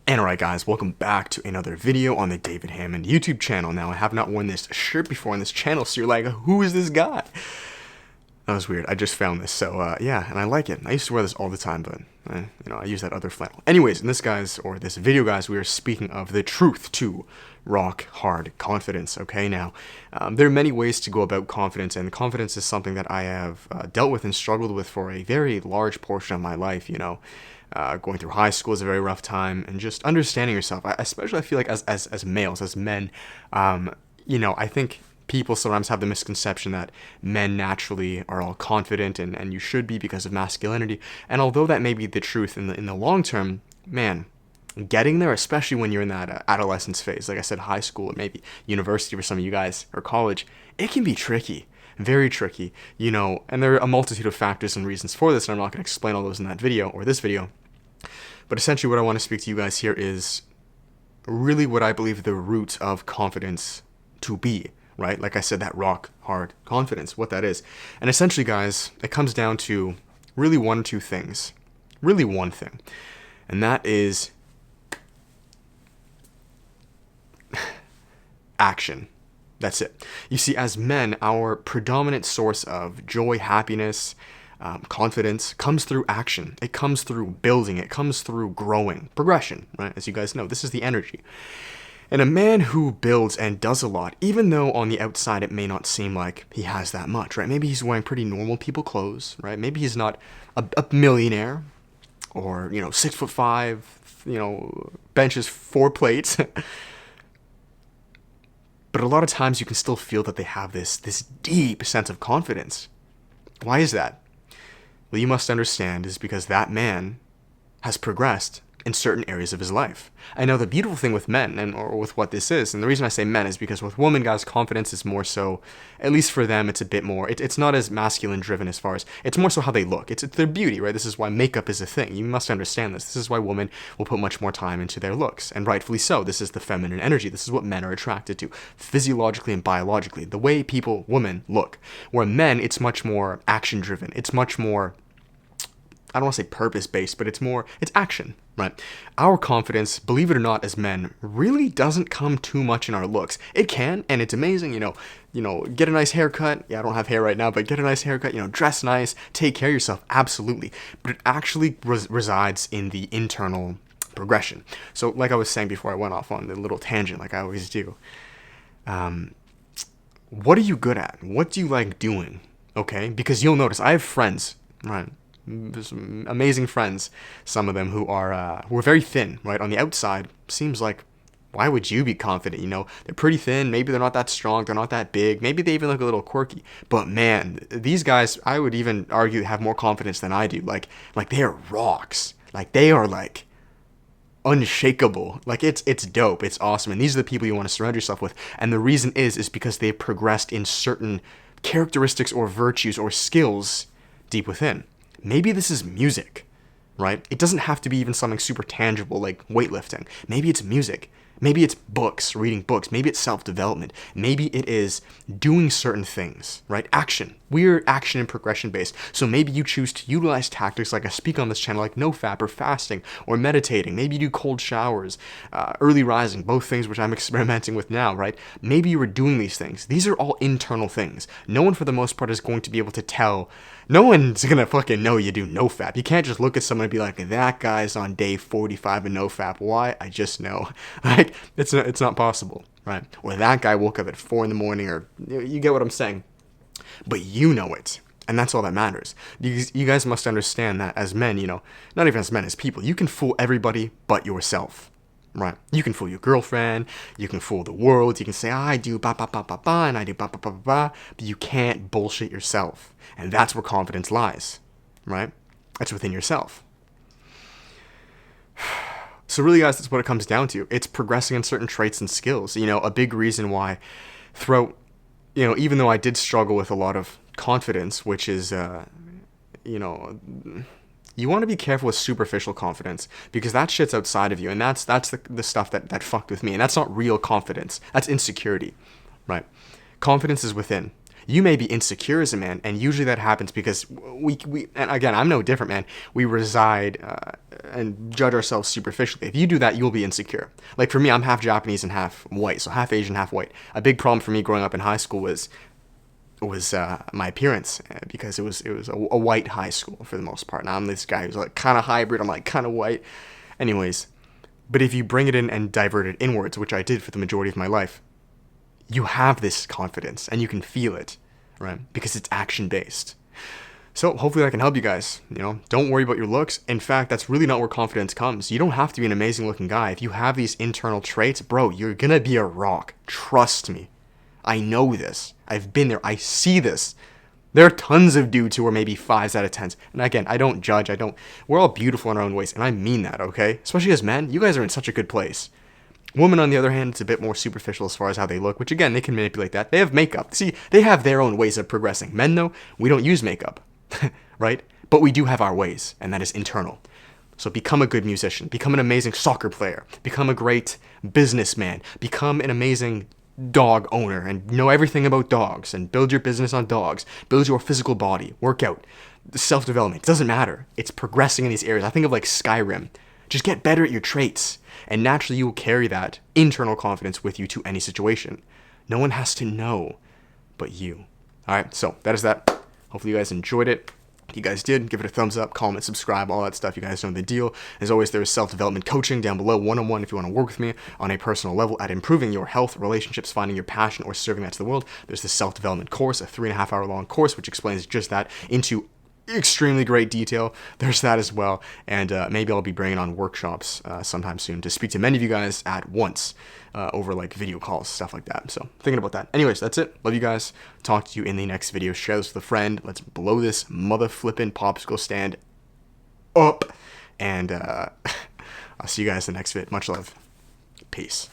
And alright guys, welcome back to another video on the David Hammond YouTube channel. Now, I have not worn this shirt before on this channel, so you're like, who is this guy? That was weird. I just found this, so yeah, and I like it. I used to wear this all the time, but I use that other flannel. Anyways, in this video, guys, we are speaking of the truth to rock hard confidence. Okay, now there are many ways to go about confidence, and confidence is something that I have dealt with and struggled with for a very large portion of my life. Going through high school is a very rough time, and just understanding yourself. Especially, I feel like as males, as men, I think people sometimes have the misconception that men naturally are all confident, and you should be because of masculinity. And although that may be the truth in the long term, man, getting there, especially when you're in that adolescence phase, like I said, high school, or maybe university for some of you guys, or college, it can be tricky. Very tricky, and there are a multitude of factors and reasons for this, and I'm not going to explain all those in that video, or this video. But essentially what I want to speak to you guys here is really what I believe the root of confidence to be, right? Like I said, that rock hard confidence, what that is. And essentially, guys, it comes down to really one or two things. Really one thing. And that is action. That's it. You see, as men, our predominant source of joy, happiness, confidence comes through action. It comes through building. It comes through growing. Progression, right? As you guys know, this is the energy. And a man who builds and does a lot, even though on the outside it may not seem like he has that much, right? Maybe he's wearing pretty normal people clothes, right? Maybe he's not a millionaire or, 6'5", benches 4 plates. But a lot of times you can still feel that they have this deep sense of confidence. Why is that? Well, you must understand is because that man has progressed in certain areas of his life. I know the beautiful thing with men, or with what this is, and the reason I say men is because with women, guys, confidence is more so, at least for them, it's a bit more, it's not as masculine driven as far as, it's more so how they look. It's their beauty, right? This is why makeup is a thing. You must understand this. This is why women will put much more time into their looks, and rightfully so. This is the feminine energy. This is what men are attracted to, physiologically and biologically. The way women look. Where men, it's much more action driven. It's much more, I don't want to say purpose-based, but it's action, right? Our confidence, believe it or not, as men, really doesn't come too much in our looks. It can, and it's amazing, get a nice haircut. Yeah, I don't have hair right now, but get a nice haircut, dress nice, take care of yourself, absolutely. But it actually resides in the internal progression. So, like I was saying before I went off on the little tangent, like I always do, what are you good at? What do you like doing? Okay? Because you'll notice, I have friends, right? Some amazing friends, some of them who are very thin, right? On the outside, seems like, why would you be confident? They're pretty thin, maybe they're not that strong, they're not that big, maybe they even look a little quirky. But man, these guys, I would even argue, have more confidence than I do. Like they are rocks. Like they are like unshakable. Like it's dope, it's awesome. And these are the people you want to surround yourself with. And the reason is because they've progressed in certain characteristics or virtues or skills deep within. Maybe this is music, right? It doesn't have to be even something super tangible like weightlifting. Maybe it's music. Maybe it's books, reading books. Maybe it's self-development. Maybe it is doing certain things, right? Action. We're action and progression based. So maybe you choose to utilize tactics like I speak on this channel, like no-fap or fasting or meditating. Maybe you do cold showers, early rising, both things which I'm experimenting with now, right? Maybe you were doing these things. These are all internal things. No one for the most part is going to be able to tell. No one's gonna fucking know you do no-fap. You can't just look at someone and be like, that guy's on day 45 of no-fap. Why? I just know. Like, it's not possible, right? Or that guy woke up at 4 in the morning, or you get what I'm saying. But you know it, and that's all that matters. You guys must understand that as men, not even as men, as people, you can fool everybody but yourself, right? You can fool your girlfriend, you can fool the world, you can say, I do ba ba ba ba ba, and I do ba ba ba ba ba, but you can't bullshit yourself. And that's where confidence lies, right? That's within yourself. So really, guys, that's what it comes down to. It's progressing in certain traits and skills. A big reason why throughout, even though I did struggle with a lot of confidence, which is, you want to be careful with superficial confidence, because that shit's outside of you, and that's the stuff that fucked with me, and that's not real confidence. That's insecurity, right? Confidence is within. You may be insecure as a man, and usually that happens because and again, I'm no different, man. We reside and judge ourselves superficially. If you do that, you'll be insecure. Like for me, I'm half Japanese and half white, so half Asian, half white. A big problem for me growing up in high school was my appearance, because it was a white high school for the most part. Now I'm this guy who's like kind of hybrid. I'm like kind of white. Anyways, but if you bring it in and divert it inwards, which I did for the majority of my life, you have this confidence and you can feel it, right? Because it's action based. So hopefully that can help you guys. Don't worry about your looks. In fact, that's really not where confidence comes. You don't have to be an amazing looking guy. If you have these internal traits, bro, you're gonna be a rock. Trust me. I know this. I've been there. I see this. There are tons of dudes who are maybe 5s out of 10s. And again, I don't judge. We're all beautiful in our own ways. And I mean that, okay? Especially as men, you guys are in such a good place. Women, on the other hand, it's a bit more superficial as far as how they look, which again, they can manipulate that. They have makeup. See, they have their own ways of progressing. Men, though, we don't use makeup, right? But we do have our ways, and that is internal. So become a good musician. Become an amazing soccer player. Become a great businessman. Become an amazing dog owner and know everything about dogs and build your business on dogs. Build your physical body. Work out. Self-development. It doesn't matter. It's progressing in these areas. I think of like Skyrim. Just get better at your traits, and naturally you will carry that internal confidence with you to any situation. No one has to know but you. All right, so that is that. Hopefully you guys enjoyed it. If you guys did, give it a thumbs up, comment, subscribe, all that stuff. You guys know the deal. As always, there is self-development coaching down below, one-on-one if you want to work with me on a personal level at improving your health, relationships, finding your passion, or serving that to the world. There's the self-development course, a 3.5-hour long course, which explains just that into extremely great detail. There's that as well, and maybe I'll be bringing on workshops sometime soon to speak to many of you guys at once over like video calls, stuff like that. So thinking about that. Anyways, that's it. Love you guys. Talk to you in the next video. Share this with a friend. Let's blow this mother flippin' popsicle stand up, and I'll see you guys in the next vid. Much love. Peace.